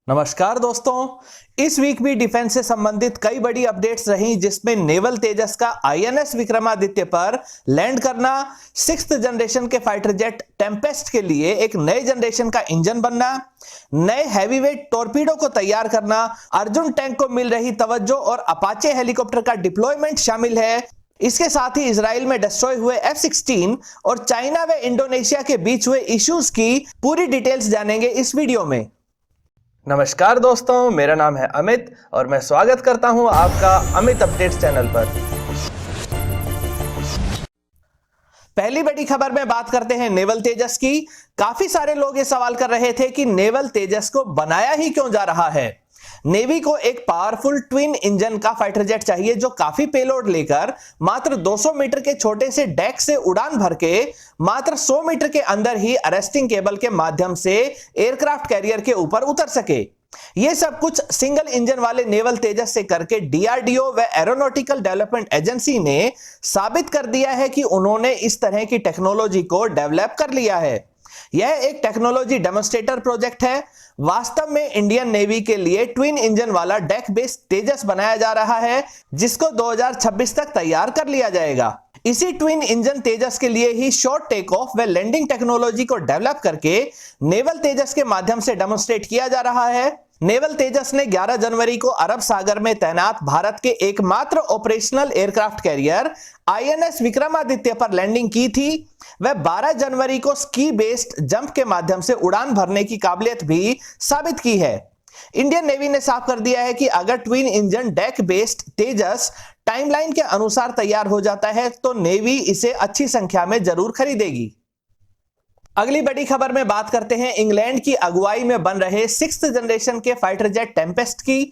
नमस्कार दोस्तों। इस वीक भी डिफेंस से संबंधित कई बड़ी अपडेट्स रही, जिसमें नेवल तेजस का आईएनएस विक्रमादित्य पर लैंड करना, 6th जनरेशन के फाइटर जेट टेम्पेस्ट के लिए एक नए जनरेशन का इंजन बनना, नए हैवीवेट टॉर्पीडो को तैयार करना, अर्जुन टैंक को मिल रही तवज्जो और अपाचे हेलीकॉप्टर का डिप्लॉयमेंट शामिल है। इसके साथ ही इजराइल में डिस्ट्रॉय हुए F-16 और चाइना व इंडोनेशिया के बीच हुए इश्यूज की पूरी डिटेल्स जानेंगे इस वीडियो में। नमस्कार दोस्तों, मेरा नाम है अमित और मैं स्वागत करता हूं आपका अमित अपडेट्स चैनल पर। पहली बड़ी खबर में बात करते हैं नेवल तेजस की। काफी सारे लोग ये सवाल कर रहे थे कि नेवल तेजस को बनाया ही क्यों जा रहा है। नेवी को एक पावरफुल ट्विन इंजन का फाइटर जेट चाहिए जो काफी पेलोड लेकर मात्र 200 मीटर के छोटे से डेक से उड़ान भर के मात्र 100 मीटर के अंदर ही अरेस्टिंग केबल के माध्यम से एयरक्राफ्ट कैरियर के ऊपर उतर सके। यह सब कुछ सिंगल इंजन वाले नेवल तेजस से करके डीआरडीओ व एरोनॉटिकल डेवलपमेंट एजेंसी ने साबित कर दिया है कि उन्होंने इस तरह की टेक्नोलॉजी को डेवलप कर लिया है। यह एक टेक्नोलॉजी डेमोन्स्ट्रेटर प्रोजेक्ट है। वास्तव में इंडियन नेवी के लिए ट्विन इंजन वाला डेक बेस्ड तेजस बनाया जा रहा है, जिसको 2026 तक तैयार कर लिया जाएगा। इसी ट्विन इंजन तेजस के लिए ही शॉर्ट टेक ऑफ व लैंडिंग टेक्नोलॉजी को डेवलप करके नेवल तेजस के माध्यम से डेमोन्स्ट्रेट किया जा रहा है। नेवल तेजस ने 11 जनवरी को अरब सागर में तैनात भारत के एकमात्र operational aircraft carrier INS Vikramaditya पर लैंडिंग की थी। वह 12 जनवरी को स्की बेस्ड जंप के माध्यम से उड़ान भरने की काबिलियत भी साबित की है। इंडियन नेवी ने साफ कर दिया है कि अगर ट्विन इंजन डेक बेस्ड तेजस टाइमलाइन के अनुसार तैयार हो जाता है तो नेवी इसे अच्छी संख्या में जरूर खरीदेगी। अगली बड़ी खबर में बात करते हैं इंग्लैंड की अगुवाई में बन रहे 6th जनरेशन के फाइटर जेट टेम्पेस्ट की।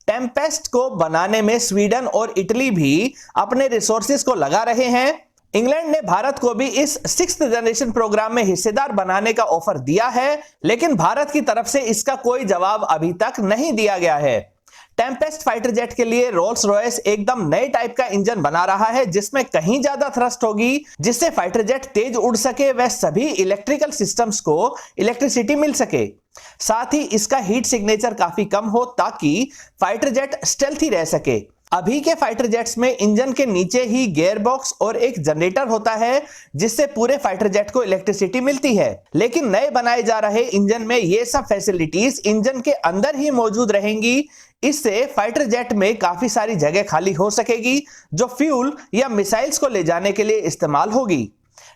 टेम्पेस्ट को बनाने में स्वीडन और इटली भी अपने रिसोर्सेज को लगा रहे हैं। इंग्लैंड ने भारत को भी इस 6th जनरेशन प्रोग्राम में हिस्सेदार बनाने का ऑफर दिया है, लेकिन भारत की तरफ से इसका कोई जवाब अभी तक नहीं दिया गया है। टेम्पेस्ट फाइटर जेट के लिए रोल्स रॉयस एकदम नए टाइप का इंजन बना रहा है, जिसमें कहीं ज्यादा थ्रस्ट होगी, जिससे फाइटर जेट तेज उड़ सके व सभी इलेक्ट्रिकल सिस्टम्स को इलेक्ट्रिसिटी मिल सके। साथ ही इसका हीट सिग्नेचर काफी कम हो ताकि फाइटर जेट स्टेल्थी रह सके। अभी के फाइटर जेट्स में इंजन के नीचे ही गियर बॉक्स और एक जनरेटर होता है, जिससे पूरे फाइटर जेट को इलेक्ट्रिसिटी मिलती है। लेकिन नए बनाए जा रहे इंजन में ये सब फैसिलिटीज इंजन के अंदर ही मौजूद रहेंगी। इससे फाइटर जेट में काफी सारी जगह खाली हो सकेगी, जो फ्यूल या मिसाइल्स को ले जाने के लिए इस्तेमाल होगी।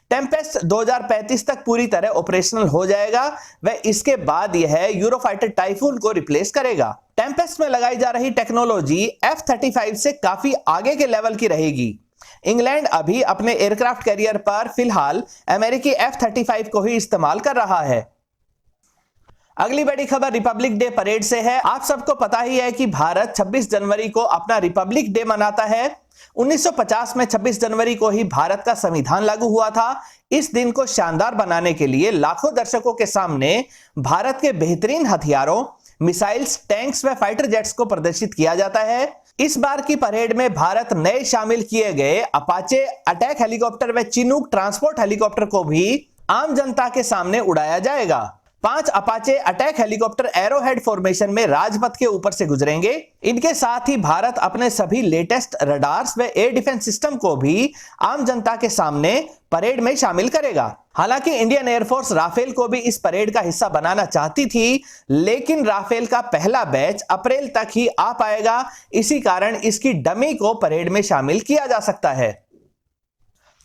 टेम्पेस्ट 2035 तक पूरी तरह ऑपरेशनल हो जाएगा व इसके बाद यह यूरोफाइटर टाइफून को रिप्लेस करेगा। टेम्पेस्ट में लगाई जा रही टेक्नोलॉजी F-35 से काफी आगे के लेवल की रहेगी। इंग्लैंड अभी अपने एयरक्राफ्ट कैरियर पर फिलहाल अमेरिकी F-35 को ही इस्तेमाल कर रहा है। अगली बड़ी खबर रिपब्लिक डे परेड से है। आप सबको पता ही है कि भारत 26 जनवरी को अपना रिपब्लिक डे मनाता है। 1950 में 26 जनवरी को ही भारत का संविधान लागू हुआ था। इस दिन को शानदार बनाने के लिए लाखों दर्शकों के सामने भारत के बेहतरीन हथियारों, मिसाइल्स, टैंक्स व फाइटर जेट्स को प्रदर्शित किया जाता है। इस बार की परेड में भारत नए शामिल किए गए अपाचे अटैक हेलीकॉप्टर व चिनूक ट्रांसपोर्ट हेलीकॉप्टर को भी आम जनता के सामने उड़ाया जाएगा। 5 Apache attack helicopter arrowhead formation में राजपथ के ऊपर से गुजरेंगे। इनके साथ ही भारत अपने सभी लेटेस्ट रडार्स व एयर डिफेंस सिस्टम को भी आम जनता के सामने परेड में शामिल करेगा। हालांकि इंडियन एयरफोर्स राफेल को भी इस परेड का हिस्सा बनाना चाहती थी, लेकिन राफेल का पहला बैच अप्रैल तक ही आ पाएगा। इसी कारण इसकी डमी को परेड में शामिल किया जा सकता है।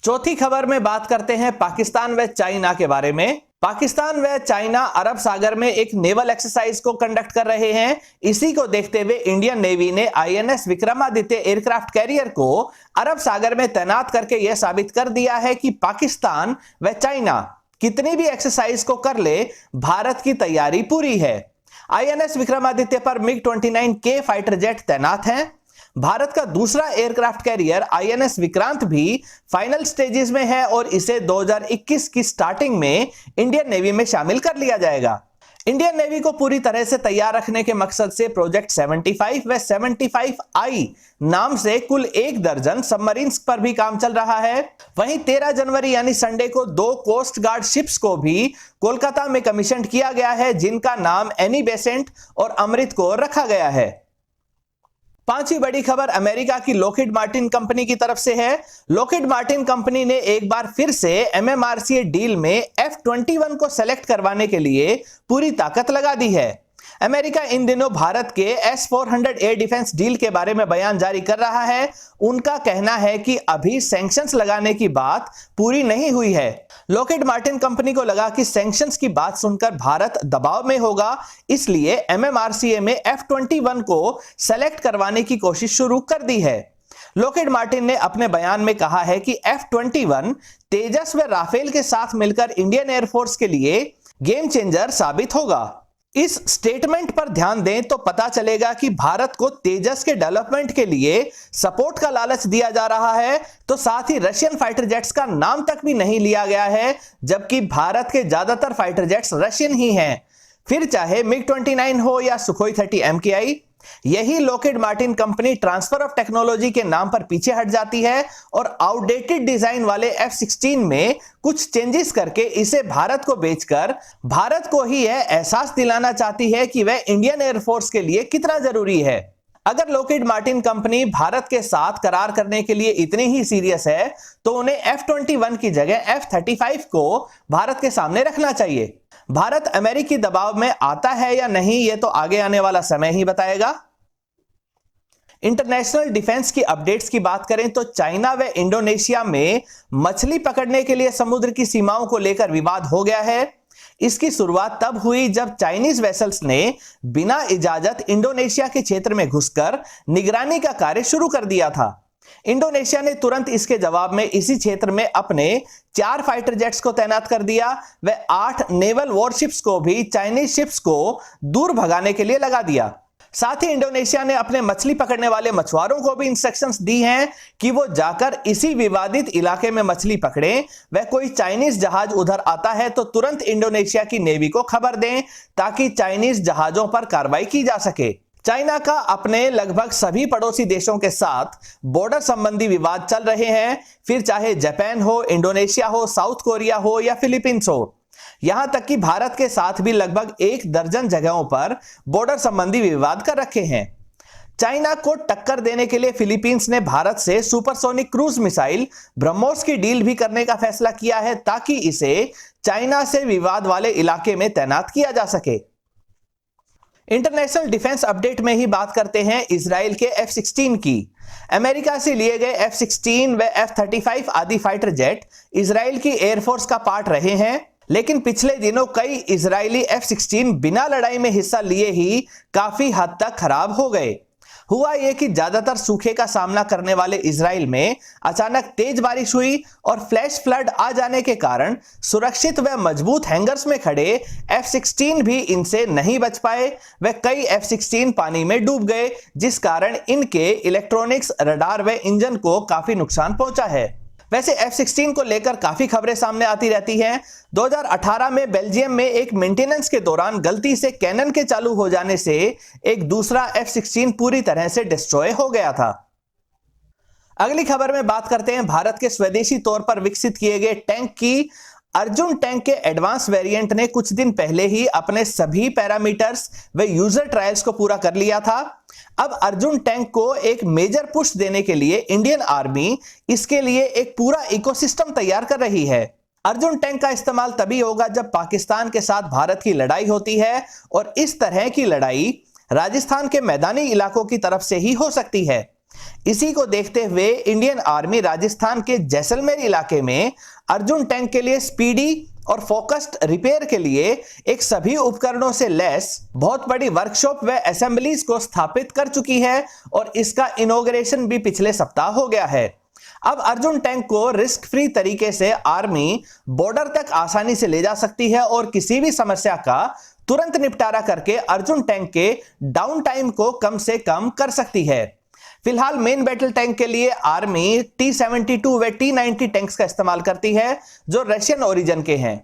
चौथी खबर में बात करते हैं पाकिस्तान व चाइना के बारे में। पाकिस्तान व चाइना अरब सागर में एक नेवल एक्सरसाइज को कंडक्ट कर रहे हैं। इसी को देखते हुए इंडियन नेवी ने आईएनएस विक्रमादित्य एयरक्राफ्ट कैरियर को अरब सागर में तैनात करके यह साबित कर दिया है कि पाकिस्तान व चाइना कितनी भी एक्सरसाइज को कर ले, भारत की तैयारी पूरी है। आईएनएस विक्रमादित्य पर MiG-29K फाइटर जेट तैनात हैं। भारत का दूसरा एयरक्राफ्ट कैरियर आईएनएस विक्रांत भी फाइनल स्टेजेस में है और इसे 2021 की स्टार्टिंग में इंडियन नेवी में शामिल कर लिया जाएगा। इंडियन नेवी को पूरी तरह से तैयार रखने के मकसद से प्रोजेक्ट 75 व 75I नाम से कुल 1 दर्जन सबमरीन्स पर भी काम चल रहा है। वहीं 13 जनवरी यानी संडे को 2 कोस्ट गार्ड शिप्स को भी कोलकाता में कमीशन किया गया है, जिनका नाम एनी बेसेंट और अमृत को रखा गया है। पांचवी बड़ी खबर अमेरिका की लॉकहीड मार्टिन कंपनी की तरफ से है। लॉकहीड मार्टिन कंपनी ने एक बार फिर से MMRCA डील में F-21 को सेलेक्ट करवाने के लिए पूरी ताकत लगा दी है। अमेरिका इन दिनों भारत के S-400 एयर डिफेंस डील के बारे में बयान जारी कर रहा है। उनका कहना है कि अभी सैंक्शंस लगाने की बात पूरी नहीं हुई है। लॉकहीड मार्टिन कंपनी को लगा कि सैंक्शंस की बात सुनकर भारत दबाव में होगा, इसलिए MMRCA में F-21 को सेलेक्ट करवाने की कोशिश शुरू कर दी है। लॉकहीड मार्टिन ने अपने बयान में कहा है कि F-21 तेजस व राफेल के साथ मिलकर इंडियन एयरफोर्स के लिए गेम चेंजर साबित होगा। इस स्टेटमेंट पर ध्यान दें तो पता चलेगा कि भारत को तेजस के डेवलपमेंट के लिए सपोर्ट का लालच दिया जा रहा है, तो साथ ही रशियन फाइटर जेट्स का नाम तक भी नहीं लिया गया है, जबकि भारत के ज्यादातर फाइटर जेट्स रशियन ही हैं, फिर चाहे MiG-29 हो या सुखोई 30 MKI। यही Lockheed Martin company transfer of technology के नाम पर पीछे हट जाती है और आउटडेटेड डिजाइन वाले F-16 में कुछ चेंजेस करके इसे भारत को बेचकर भारत को ही यह एहसास दिलाना चाहती है कि वह इंडियन एयरफोर्स के लिए कितना जरूरी है। अगर लॉकहीड मार्टिन कंपनी भारत के साथ करार करने के लिए इतनी ही सीरियस है तो उन्हें F-21 की जगह F-35 को भारत के सामने रखना चाहिए। भारत अमेरिकी दबाव में आता है या नहीं, यह तो आगे आने वाला समय ही बताएगा। इंटरनेशनल डिफेंस की अपडेट्स की बात करें तो चाइना व इंडोनेशिया में मछली पकड़ने के लिए समुद्र की सीमाओं को लेकर विवाद हो गया है। इसकी शुरुआत तब हुई जब चाइनीज वेसल्स ने बिना इजाजत इंडोनेशिया के क्षेत्र में घुसकर निगरानी का कार्य शुरू कर दिया था। इंडोनेशिया ने तुरंत इसके जवाब में इसी क्षेत्र में अपने 4 फाइटर जेट्स को तैनात कर दिया व 8 नेवल वॉरशिप्स को भी चाइनीज शिप्स को दूर भगाने के लिए लगा दिया। साथ ही इंडोनेशिया ने अपने मछली पकड़ने वाले मछुआरों को भी इंस्ट्रक्शंस दी हैं कि वो जाकर इसी विवादित इलाके में मछली पकड़ें व कोई चाइनीज जहाज उधर आता है तो तुरंत इंडोनेशिया की नेवी को खबर दें ताकि चाइनीज जहाजों पर कार्रवाई की जा सके। चाइना का अपने लगभग सभी पड़ोसी देशों के साथ बॉर्डर संबंधी विवाद चल रहे हैं, फिर चाहे जापान हो, इंडोनेशिया हो, साउथ कोरिया हो या फिलीपींस हो। यहां तक कि भारत के साथ भी लगभग 1 दर्जन जगहों पर बॉर्डर संबंधी विवाद कर रखे हैं। चाइना को टक्कर देने के लिए फिलीपींस ने भारत से सुपरसोनिक क्रूज मिसाइल ब्रह्मोस की डील भी करने का फैसला किया है ताकि इसे चाइना से विवाद वाले इलाके में तैनात किया जा सके। इंटरनेशनल डिफेंस अपडेट में ही बात करते हैं इजराइल के F-16 की। अमेरिका से लिए गए F-16 व F-35 आदि फाइटर जेट इजराइल की एयरफोर्स का पार्ट रहे हैं, लेकिन पिछले दिनों कई इजरायली F-16 बिना लड़ाई में हिस्सा लिए ही काफी हद तक खराब हो गए। हुआ यह कि ज्यादातर सूखे का सामना करने वाले इजराइल में अचानक तेज बारिश हुई और फ्लैश फ्लड आ जाने के कारण सुरक्षित व मजबूत हैंगर्स में खड़े F-16 भी इनसे नहीं बच पाए व कई F-16 पानी में डूब गए, जिस कारण इनके इलेक्ट्रॉनिक्स, रडार व इंजन को काफी नुकसान पहुंचा है। वैसे F-16 को लेकर काफी खबरें सामने आती रहती हैं। 2018 में बेल्जियम में एक मेंटेनेंस के दौरान गलती से कैनन के चालू हो जाने से एक दूसरा F-16 पूरी तरह से डिस्ट्रॉय हो गया था। अगली खबर में बात करते हैं भारत के स्वदेशी तौर पर विकसित किए गए टैंक की। अर्जुन टैंक के एडवांस वेरिएंट ने कुछ दिन पहले ही अपने सभी पैरामीटर्स व यूजर ट्रायल्स को पूरा कर लिया था। अब अर्जुन टैंक को एक मेजर पुश देने के लिए इंडियन आर्मी इसके लिए एक पूरा इकोसिस्टम तैयार कर रही है। अर्जुन टैंक का इस्तेमाल तभी होगा जब पाकिस्तान के साथ भारत की लड़ाई होती है और इस तरह की लड़ाई राजस्थान के मैदानी इलाकों की तरफ से ही हो सकती है। इसी को देखते हुए इंडियन आर्मी राजस्थान के जैसलमेर इलाके में अर्जुन टैंक के लिए स्पीडी और फोकस्ड रिपेयर के लिए एक सभी उपकरणों से लैस बहुत बड़ी वर्कशॉप व असेंबलीज को स्थापित कर चुकी है और इसका इनॉग्रेशन भी पिछले सप्ताह हो गया है। अब अर्जुन टैंक को रिस्क फ्री तरीके से आर्मी बॉर्डर तक आसानी से ले जा सकती है और किसी भी समस्या का तुरंत निपटारा करके अर्जुन टैंक के डाउन टाइम को कम से कम कर सकती है। फिलहाल मेन बैटल टैंक के लिए आर्मी T-72 व T-90 टैंक्स का इस्तेमाल करती है जो रशियन ओरिजिन के हैं।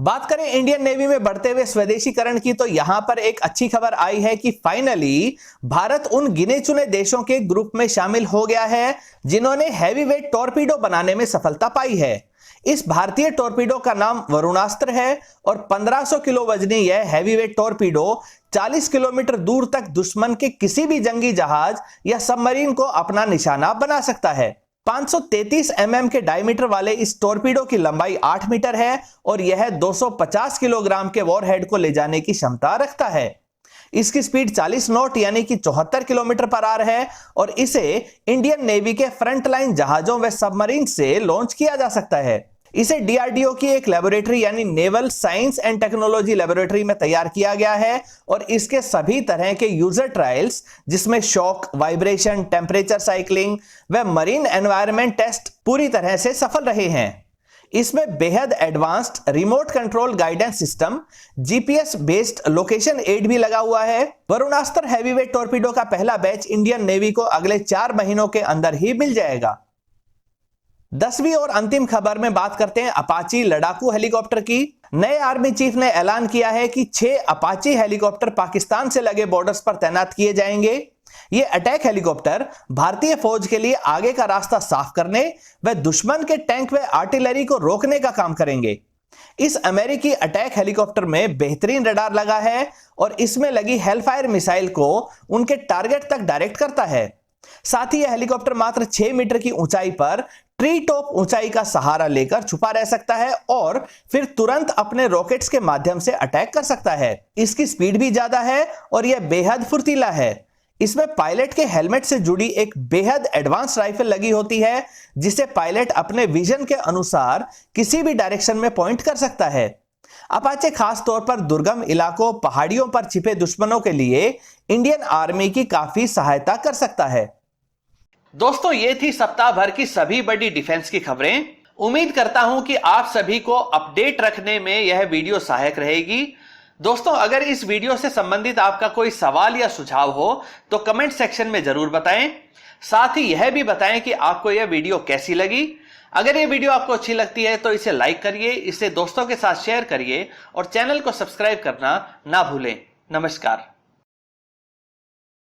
बात करें इंडियन नेवी में बढ़ते हुए स्वदेशीकरण की, तो यहां पर एक अच्छी खबर आई है कि फाइनली भारत उन गिने चुने देशों के ग्रुप में शामिल हो गया है जिन्होंने हैवीवेट टॉर्पीडो बनाने में सफलता पाई है। इस भारतीय टॉर्पीडो का नाम वरुणास्त्र है और 1500 किलो वजनी यह हैवीवेट टॉर्पीडो 40 किलोमीटर दूर तक दुश्मन के किसी भी जंगी जहाज या सबमरीन को अपना निशाना बना सकता है। 533 mm के डायमीटर वाले इस टॉर्पीडो की लंबाई 8 मीटर है और यह 250 किलोग्राम के वॉरहेड को ले जाने की क्षमता रखता है। इसकी स्पीड 40 नॉट यानी कि 74 किलोमीटर पर आवर है और इसे इंडियन नेवी के फ्रंटलाइन जहाजों व सबमरीन से लॉन्च किया जा सकता है। इसे डीआरडीओ की एक लेबोरेटरी यानी naval science and technology laboratory में तैयार किया गया है और इसके सभी तरह के यूजर ट्रायल्स, जिसमें शॉक, वाइब्रेशन, टेम्परेचर साइक्लिंग व मरीन एनवायरनमेंट टेस्ट पूरी तरह से सफल रहे हैं। इसमें बेहद advanced remote control guidance system, GPS based location aid भी लगा हुआ है। वरुणास्त्र हैवीवेट टॉर्पीडो का पहला बैच इंडियन नेवी को अगले 4 महीनों के अंदर ही मिल जाएगा। 10वीं और अंतिम खबर में बात करते हैं अपाची लड़ाकू हेलीकॉप्टर की। नए आर्मी चीफ ने ऐलान किया है कि 6 अपाची हेलीकॉप्टर पाकिस्तान से लगे बॉर्डर्स पर तैनात किए जाएंगे। ये अटैक हेलीकॉप्टर भारतीय फौज के लिए आगे का रास्ता साफ करने व दुश्मन के टैंक व आर्टिलरी को रोकने का काम करेंगे। इस अमेरिकी अटैक हेलीकॉप्टर में बेहतरीन रडार लगा है और इसमें लगी हेलफायर मिसाइल को उनके टारगेट तक डायरेक्ट करता है। साथ ही यह हेलीकॉप्टर मात्र 6 मीटर की ऊंचाई पर ट्री टॉप ऊंचाई का सहारा लेकर छुपा रह सकता है और फिर तुरंत अपने रॉकेट्स के माध्यम से अटैक कर सकता है। इसकी स्पीड भी ज्यादा है और यह बेहद फुर्तीला है। इसमें पायलट के हेलमेट से जुड़ी एक बेहद एडवांस राइफल लगी होती है जिसे पायलट अपने विजन के अनुसार किसी भी डायरेक्शन में पॉइंट कर सकता है। अपाचे खास तौर पर दुर्गम इलाकों, पहाड़ियों पर छिपे दुश्मनों के लिए इंडियन आर्मी की काफी सहायता कर सकता है। दोस्तों, ये थी सप्ताह भर की सभी बड़ी डिफेंस की खबरें। उम्मीद करता हूं कि आप सभी को अपडेट रखने में यह वीडियो सहायक रहेगी। दोस्तों, अगर इस वीडियो से संबंधित आपका कोई सवाल या सुझाव हो तो कमेंट सेक्शन में जरूर बताएं। साथ ही यह भी बताएं कि आपको यह वीडियो कैसी लगी। अगर यह वीडियो आपको अच्छी लगती है तो इसे लाइक करिए, इसे दोस्तों के साथ शेयर करिए और चैनल को सब्सक्राइब करना ना भूलें। नमस्कार।